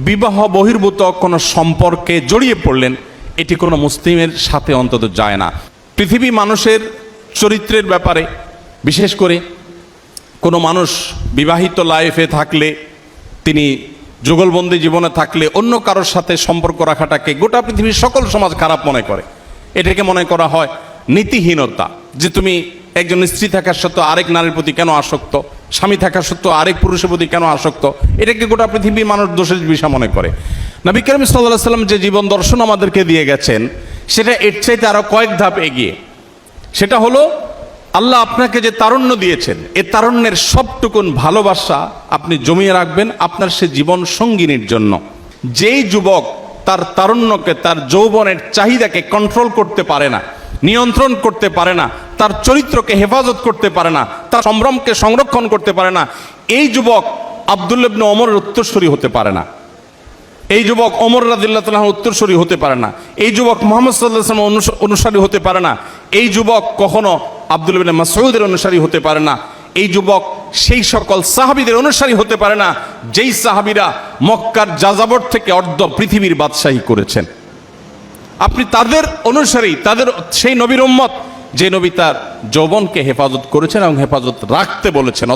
বিবাহ বহির্ভূত কোনো সম্পর্কে জড়িয়ে পড়লেন, এটি কোনো মুসলিমের সাথে অন্তত যায় না। পৃথিবী মানুষের চরিত্রের ব্যাপারে, বিশেষ করে কোনো মানুষ বিবাহিত লাইফে থাকলে, তিনি যুগলবন্দি জীবনে থাকলে অন্য কারোর সাথে সম্পর্ক রাখাটাকে গোটা পৃথিবীর সকল সমাজ খারাপ মনে করে। এটাকে মনে করা হয় নীতিহীনতা, যে তুমি একজন স্ত্রী থাকার সত্ত্বেও আরেক নারীর প্রতি কেন আসক্ত, স্বামী থাকার সত্ত্বেও আরেক পুরুষের প্রতি কেন আসক্ত, এটাকে গোটা পৃথিবীর মানুষ দোষের বিষয় মনে করে। নবী করিম সাল্লাল্লাহু আলাইহি ওয়াসাল্লাম যে জীবন দর্শন আমাদেরকে দিয়ে গেছেন, সেটা এর চাইতে আরো কয়েক ধাপ এগিয়ে। সেটা হলো, আল্লাহ আপনাকে যে তারুণ্য দিয়েছেন, এ তারুণ্যের সবটুকুন ভালোবাসা আপনি জমিয়ে রাখবেন আপনার সে জীবন সঙ্গিনীর জন্য। যেই যুবক তার তারুণ্যকে, তার যৌবনের চাহিদাকে কন্ট্রোল করতে পারে না, নিয়ন্ত্রণ করতে পারে না, তার চরিত্রকে হেফাজত করতে পারে না, তার সম্ভ্রমকে সংরক্ষণ করতে পারে না, এই যুবক আব্দুল্লাহ ইবনে ওমরের উত্তরসূরি হতে পারে না। এই যুবক ওমর রাদিয়াল্লাহু তাআলার উত্তরসূরি হতে পারে না। এই যুবক মুহাম্মদ সাল্লাল্লাহু আলাইহি ওয়াসাল্লামের অনুসারী হতে পারে না। এই যুবক কখনো আব্দুল্লাহ ইবনে মাসউদের অনুসারী হতে পারে না। এই যুবক সেই সকল সাহাবীদের অনুসারী হতে পারে না যেই সাহাবীরা মক্কার যাযাবর থেকে অর্ধ পৃথিবীর বাদশাহী করেছেন। আপনি তাদের অনুসারী, তাদের সেই নবীর উম্মত যে নবী তার যৌবনকে হেফাজত করেছেন এবং হেফাজত রাখতে বলেছেন।